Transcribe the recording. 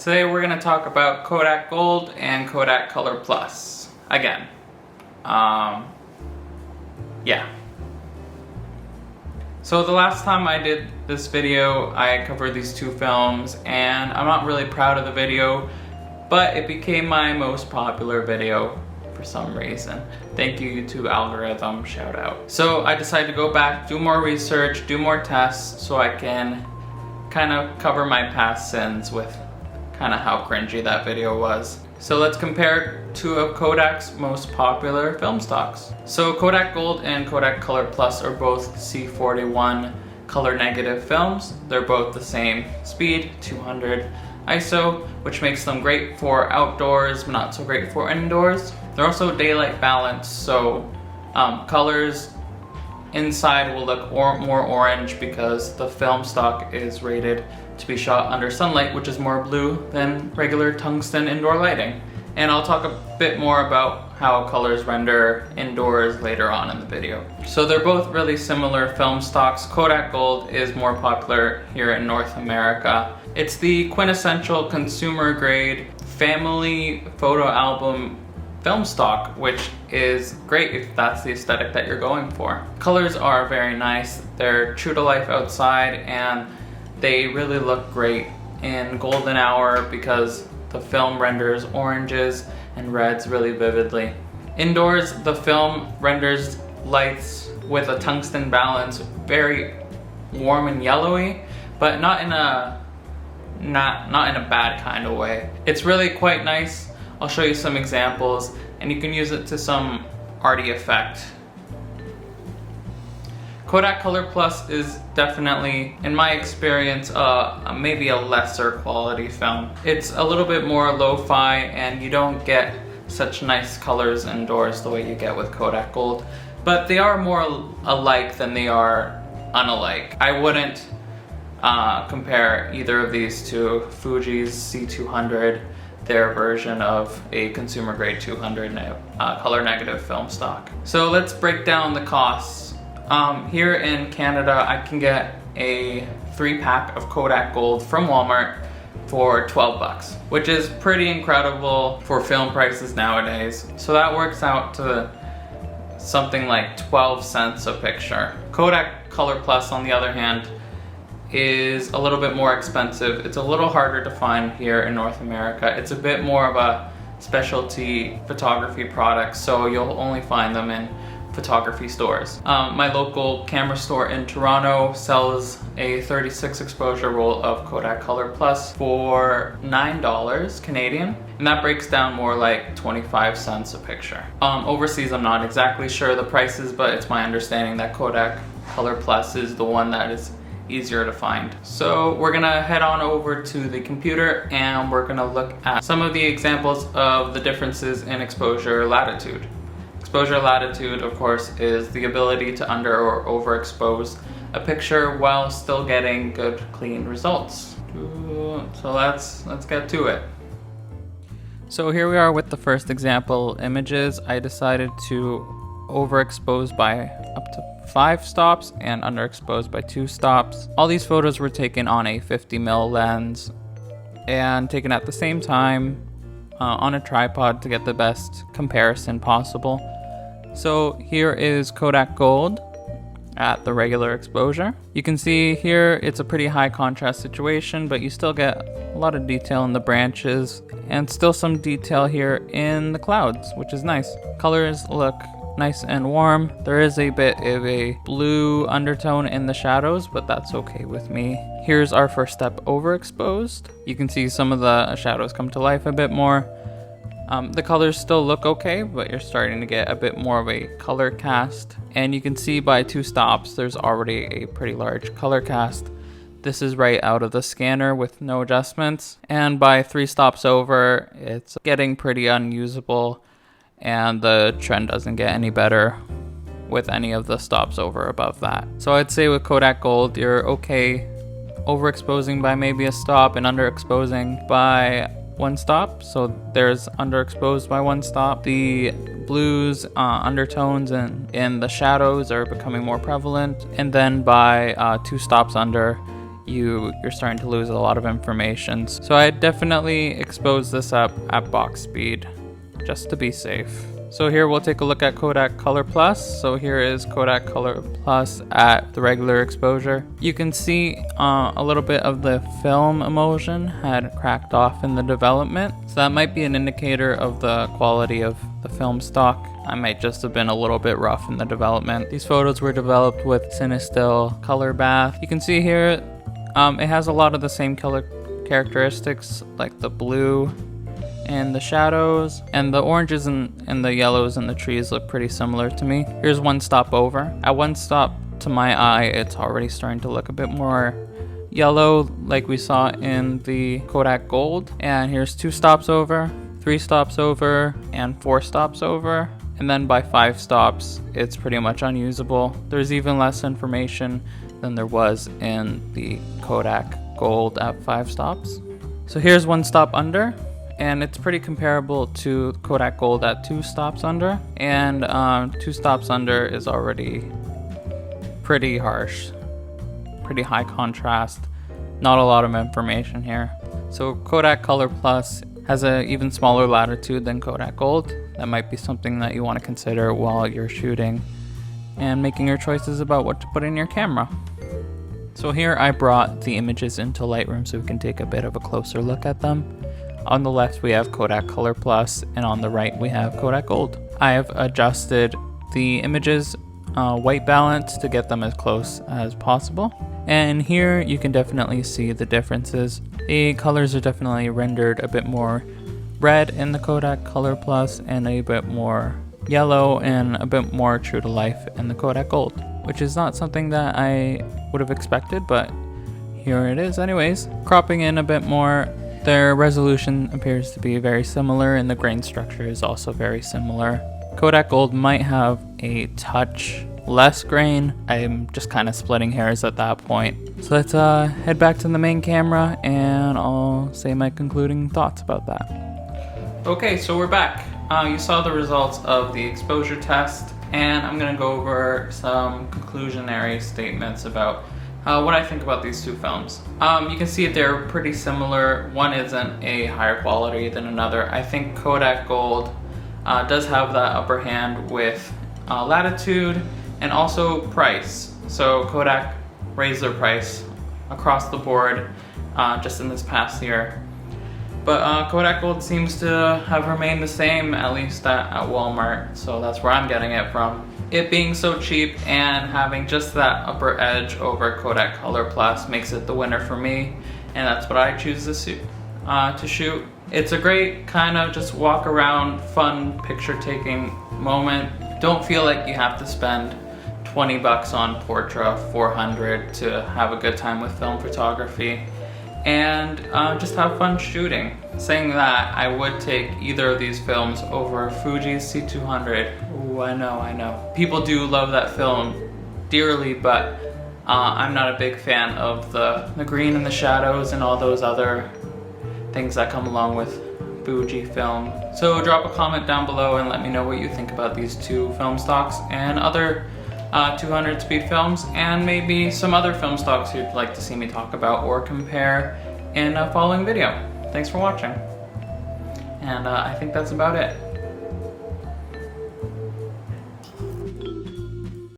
Today we're going to talk about Kodak Gold and Kodak Colorplus. Again. Yeah. So the last time I did this video, I covered these two films, and I'm not really proud of the video, but it became my most popular video for some reason. Thank you, YouTube algorithm, shout out. So I decided to go back, do more research, do more tests, so I can kind of cover my past sins with kind of how cringy that video was. So let's compare two of Kodak's most popular film stocks. So Kodak Gold and Kodak Colorplus are both C41 color negative films. They're both the same speed, 200 ISO, which makes them great for outdoors, but not so great for indoors. They're also daylight balanced, so colors inside will look more orange because the film stock is rated to be shot under sunlight, which is more blue than regular tungsten indoor lighting. And I'll talk a bit more about how colors render indoors later on in the video. So they're both really similar film stocks. Kodak Gold is more popular here in North America. It's the quintessential consumer grade family photo album film stock, which is great if that's the aesthetic that you're going for. Colors are very nice. They're true to life outside, and they really look great in golden hour because the film renders oranges and reds really vividly. Indoors, the film renders lights with a tungsten balance, very warm and yellowy, but not in a bad kind of way. It's really quite nice. I'll show you some examples, and you can use it to some arty effect. Kodak Colorplus is definitely, in my experience, maybe a lesser quality film. It's a little bit more lo-fi, and you don't get such nice colors indoors the way you get with Kodak Gold, but they are more alike than they are unalike. I wouldn't compare either of these to Fuji's C200, their version of a consumer grade 200 color negative film stock. So let's break down the costs. Here in Canada, I can get a 3-pack of Kodak Gold from Walmart for 12 bucks, which is pretty incredible for film prices nowadays. So that works out to something like 12 cents a picture. Kodak Colorplus, on the other hand, is a little bit more expensive. It's a little harder to find here in North America. It's a bit more of a specialty photography product, so you'll only find them in photography stores. My local camera store in Toronto sells a 36 exposure roll of Kodak Colorplus for $9 Canadian, and that breaks down more like 25 cents a picture. Overseas, I'm not exactly sure the prices, but it's my understanding that Kodak Colorplus is the one that is easier to find. So we're gonna head on over to the computer, and we're gonna look at some of the examples of the differences in exposure latitude. Exposure latitude, of course, is the ability to under or overexpose a picture while still getting good, clean results. So let's get to it. So here we are with the first example images. I decided to overexpose by up to 5 stops and underexpose by 2 stops. All these photos were taken on a 50mm lens and taken at the same time on a tripod to get the best comparison possible. So here is Kodak Gold at the regular exposure. You can see here it's a pretty high contrast situation, but you still get a lot of detail in the branches and still some detail here in the clouds, which is nice. Colors look nice and warm. There is a bit of a blue undertone in the shadows, but that's okay with me. Here's our first step, overexposed. You can see some of the shadows come to life a bit more. The colors still look okay, but you're starting to get a bit more of a color cast. And you can see by 2 stops, there's already a pretty large color cast. This is right out of the scanner with no adjustments. And by 3 stops over, it's getting pretty unusable, and the trend doesn't get any better with any of the stops over above that. So I'd say with Kodak Gold, you're okay overexposing by maybe a stop and underexposing by 1 stop. So there's underexposed by 1 stop. The blues, undertones, and in the shadows are becoming more prevalent. And then by 2 stops under, you're starting to lose a lot of information. So I definitely expose this up at box speed just to be safe. So here we'll take a look at Kodak Colorplus. So here is Kodak Colorplus at the regular exposure. You can see a little bit of the film emulsion had cracked off in the development. So that might be an indicator of the quality of the film stock. I might just have been a little bit rough in the development. These photos were developed with Cinestill Color Bath. You can see here it has a lot of the same color characteristics, like the blue and the shadows, and the oranges and the yellows and the trees look pretty similar to me. Here's one stop over. At one stop to my eye, it's already starting to look a bit more yellow like we saw in the Kodak Gold. And here's 2 stops over, 3 stops over, and 4 stops over. And then by 5 stops, it's pretty much unusable. There's even less information than there was in the Kodak Gold at 5 stops. So here's 1 stop under, and it's pretty comparable to Kodak Gold at 2 stops under, and 2 stops under is already pretty harsh, pretty high contrast, not a lot of information here. So Kodak Colorplus has an even smaller latitude than Kodak Gold. That might be something that you want to consider while you're shooting and making your choices about what to put in your camera. So here I brought the images into Lightroom so we can take a bit of a closer look at them. On the left we have Kodak Colorplus, and on the right we have Kodak Gold. I have adjusted the images white balance to get them as close as possible. And here you can definitely see the differences. The colors are definitely rendered a bit more red in the Kodak Colorplus and a bit more yellow and a bit more true to life in the Kodak Gold, which is not something that I would have expected, but here it is anyways. Cropping in a bit more, their resolution appears to be very similar and the grain structure is also very similar. Kodak Gold might have a touch less grain. I'm just kind of splitting hairs at that point. So let's head back to the main camera and I'll say my concluding thoughts about that. Okay, so we're back. You saw the results of the exposure test, and I'm going to go over some conclusionary statements about what I think about these 2 films. You can see they're pretty similar. One isn't a higher quality than another. I think Kodak Gold does have that upper hand with latitude and also price. So Kodak raised their price across the board just in this past year. But Kodak Gold seems to have remained the same, at least at Walmart, so that's where I'm getting it from. It being so cheap and having just that upper edge over Kodak Colorplus makes it the winner for me, and that's what I choose to shoot. It's a great kind of just walk around, fun picture taking moment. Don't feel like you have to spend $20 on Portra, $400 to have a good time with film photography, and just have fun shooting. Saying that, I would take either of these films over Fuji's C200. Ooh, I know. People do love that film dearly, but I'm not a big fan of the green and the shadows and all those other things that come along with Fuji film. So drop a comment down below and let me know what you think about these 2 film stocks and other 200 speed films, and maybe some other film stocks you'd like to see me talk about or compare in a following video. Thanks for watching, and I think that's about it.